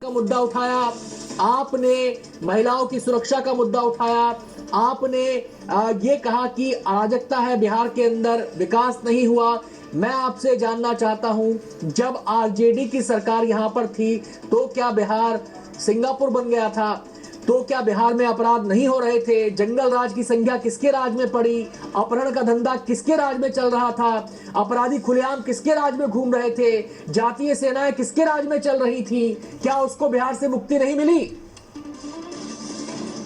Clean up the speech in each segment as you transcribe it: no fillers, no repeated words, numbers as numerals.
का मुद्दा उठाया, आपने महिलाओं की सुरक्षा का मुद्दा उठाया, आपने ये कहा कि अराजकता है बिहार के अंदर, विकास नहीं हुआ। मैं आपसे जानना चाहता हूं, जब आरजेडी की सरकार यहां पर थी तो क्या बिहार सिंगापुर बन गया था? तो क्या बिहार में अपराध नहीं हो रहे थे? जंगल राज की संख्या किसके राज में पड़ी? अपहरण का धंधा किसके राज में चल रहा था? अपराधी खुलेआम किसके राज में घूम रहे थे? जातीय सेनाएं किसके राज में चल रही थी? क्या उसको बिहार से मुक्ति नहीं मिली?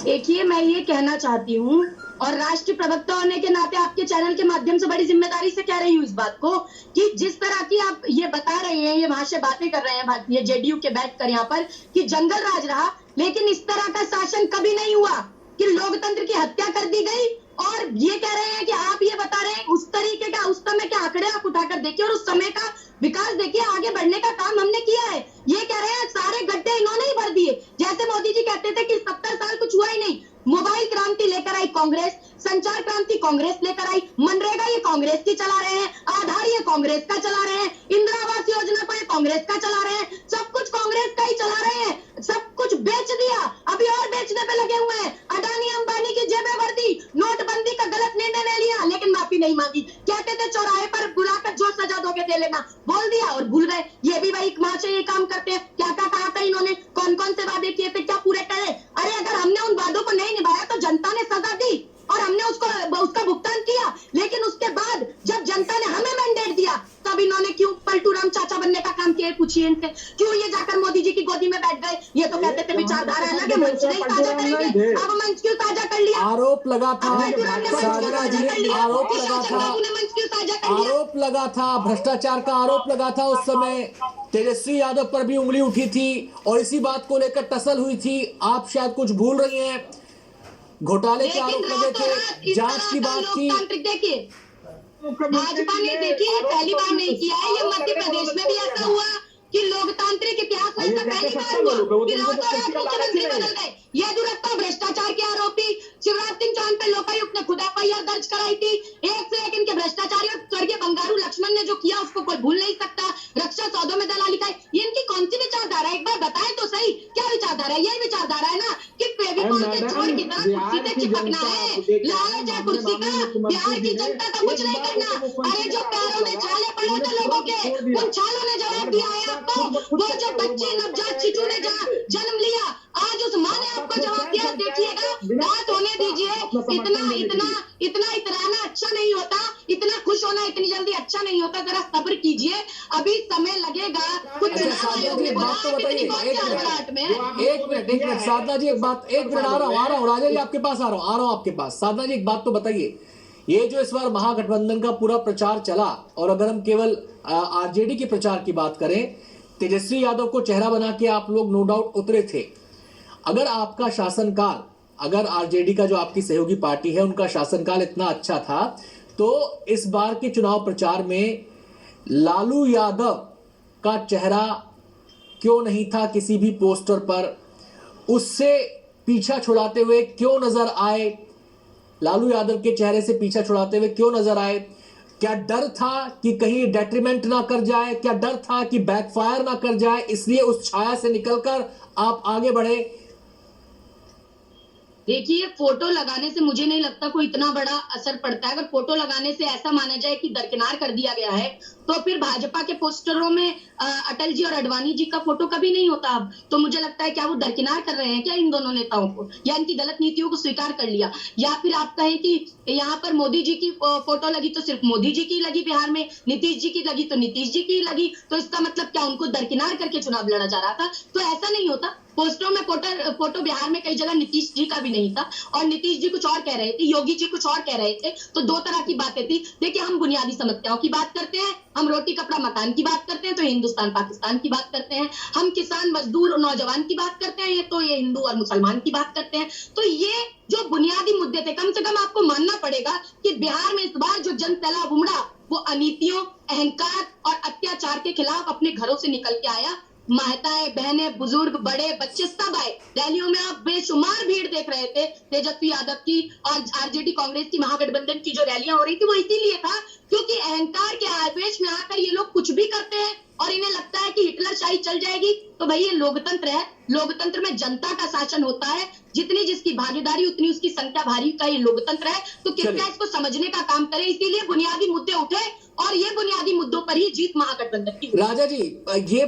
देखिए, मैं ये कहना चाहती हूँ और राष्ट्रीय प्रवक्ता होने के नाते आपके चैनल के माध्यम से बड़ी जिम्मेदारी से कह रही हूँ इस बात को कि जिस तरह की आप ये बता रहे हैं, ये वहां से बातें कर रहे हैं भारतीय जेडीयू के बैठकर यहाँ पर कि जंगल राज रहा, लेकिन इस तरह का शासन कभी नहीं हुआ कि लोकतंत्र की हत्या कर दी गई। और ये कह रहे हैं कि आप ये बता रहे हैं उस तरीके का, उस समय के आंकड़े आप उठाकर देखिए और उस समय का विकास देखिए, आगे बढ़ने का काम हमने किया है। ये कह रहे हैं सारे गड्ढे इन्होंने ही भर दिए। जैसे मोदी जी कहते थे कि 70 साल कुछ हुआ ही नहीं। मोबाइल क्रांति लेकर आई कांग्रेस, संचार क्रांति कांग्रेस लेकर आई, मनरेगा ये कांग्रेस की चला रहे हैं, आधार ये कांग्रेस का चला रहे हैं, इंदिरा आवास योजना को ये कांग्रेस का चला रहे हैं, सब कुछ कांग्रेस का ही चला रहे हैं। सब कुछ बेच दिया, अभी और बेचने पे लगे हुए हैं। अडानी अंबानी की जेबें भर दी, नोटबंदी का गलत निर्णय ले लिया लेकिन माफी नहीं मांगी। कहते थे चौराहे पर बुलाकर जो सजा दोगे दे लेना, बोल दिया और भूल गए। ये भी वही वहां से ये काम करते हैं। क्या क्या कहा था इन्होंने, कौन कौन से वादे किए थे, क्या पूरे करे? अरे अगर हमने उन वादों को नहीं निभाया तो जनता ने सजा दी और हमने उसका भुगतान किया। लेकिन उसके बाद जब जनता ने हमें मैंडेट दिया तब इन्होंने क्यों पलटू राम चाचा बनने का काम किया? पूछिए इनसे, क्यों ये जाकर मोदी जी की गोदी में बैठ गए? ये तो कहते थे विचारधारा अलग है, मंच नहीं ताजा करेंगे, अब मंच क्यों ताजा कर लिया? आरोप लगा था, आरोप लगा था, भ्रष्टाचार का आरोप लगा था। उस समय तेजस्वी यादव पर भी उंगली उठी थी और इसी बात को लेकर टसल हुई थी। आप शायद कुछ भूल रही हैं। घोटाले के आरोप लगे थे, जांच की बात थी। देखिए, भाजपा ने देखिए पहली बार नहीं किया है, ये मध्य प्रदेश में भी ऐसा हुआ कि लोकतांत्रिक इतिहास में ऐसा पहली बार हुआ कि रातों रात मुख्यमंत्री बदल गए। येदियुरप्पा भ्रष्टाचार के आरोपी, शिवराज सिंह चौहान पे लोकायुक्त ने खुद एफआईआर दर्ज कराई थी। एक से एक इनके भ्रष्टाचारी और स्वर्गीय बंगारू लक्ष्मण ने जो किया उसको कोई भूल नहीं सकता। रक्षा सौदों में दलाली का, ये इनकी कौन सी विचारधारा है? एक बार बताएं तो सही, क्या विचारधारा है? यही विचारधारा है ना कि फेविकॉल के छोड़ की तरह कुर्सी से चिपकना है, लालच है कुर्सी का, बिहार की जनता का कुछ नहीं करना। अरे जो पैरों में छाले पड़े थे लोगों के, उन छालों ने जवाब दिया है आपको। वो जो बच्चे नवजात शिशु ने जन्म लिया, आज उस माँ ने आपको जवाब दिया। देखिएगा, बात होने दीजिए। इतना इतराना अच्छा नहीं होता, इतना खुश होना इतनी जल्दी अच्छा नहीं होता। जरा सब्र कीजिए, अभी समय लगेगा। कुछ चुनाव आयोग ने बोला एक मिनट साधना जी, एक मिनट आ रहा हूँ राजा जी आपके पास आ रहा हूँ आपके पास। साधना जी एक बात तो बताइए, ये जो इस बार महागठबंधन का पूरा प्रचार चला और अगर हम केवल आरजेडी के प्रचार की बात करें, तेजस्वी यादव को चेहरा बना के आप लोग नो डाउट उतरे थे। अगर आपका शासनकाल, अगर आरजेडी का जो आपकी सहयोगी पार्टी है उनका शासनकाल इतना अच्छा था तो इस बार के चुनाव प्रचार में लालू यादव का चेहरा क्यों नहीं था किसी भी पोस्टर पर? उससे पीछा छुड़ाते हुए क्यों नजर आए? लालू यादव के चेहरे से पीछा छुड़ाते हुए क्यों नजर आए? क्या डर था कि कहीं डेट्रीमेंट ना कर जाए? क्या डर था कि बैकफायर ना कर जाए, इसलिए उस छाया से निकलकर आप आगे बढ़े? देखिए, फोटो लगाने से मुझे नहीं लगता कोई इतना बड़ा असर पड़ता है। अगर फोटो लगाने से ऐसा माना जाए कि दरकिनार कर दिया गया है तो फिर भाजपा के पोस्टरों में अटल जी और अडवाणी जी का फोटो कभी नहीं होता। अब तो मुझे लगता है क्या वो दरकिनार कर रहे हैं क्या इन दोनों नेताओं को, या इनकी गलत नीतियों को स्वीकार कर लिया? या फिर आप कहें कि यहाँ पर मोदी जी की फोटो लगी तो सिर्फ मोदी जी की लगी, बिहार में नीतीश जी की लगी तो नीतीश जी की लगी, तो इसका मतलब क्या उनको दरकिनार करके चुनाव लड़ा जा रहा था? तो ऐसा नहीं होता। पोस्टरों में फोटो बिहार में कई जगह नीतीश जी का भी नहीं था और नीतीश जी कुछ और कह रहे थे, योगी जी कुछ और कह रहे थे। तो दो तरह की बातें थी। देखिए, हम बुनियादी समस्याओं की बात करते हैं, हम रोटी कपड़ा मकान की बात करते हैं तो हिंदुस्तान पाकिस्तान की बात करते हैं, हम किसान मजदूर और नौजवान की बात करते हैं ये हिंदू और मुसलमान की बात करते हैं। तो ये जो बुनियादी मुद्दे थे, कम से कम आपको मानना पड़ेगा कि बिहार में इस बार जो जन सैलाब उमड़ा वो अनीतियों, अहंकार और अत्याचार के खिलाफ अपने घरों से निकल के आया। माताएं, बहनें, बुजुर्ग, बड़े, बच्चे सब आए। रैलियों में आप बेशुमार भीड़ देख रहे थे तेजस्वी यादव की और आरजेडी कांग्रेस की महागठबंधन की जो रैलियां हो रही थी वो इसीलिए था क्योंकि अहंकार के आवेश में आकर ये लोग कुछ भी करते हैं और इन्हें लगता है कि हिटलरशाही चल जाएगी। तो भाई ये लोकतंत्र है, लोकतंत्र में जनता का शासन होता है, जितनी जिसकी भागीदारी उतनी उसकी संख्या भारी का ये लोकतंत्र है। तो कृपया इसको समझने का काम करें, इसीलिए बुनियादी मुद्दे उठे और ये बुनियादी मुद्दों पर ही जीत महागठबंधन की। राजा जी, ये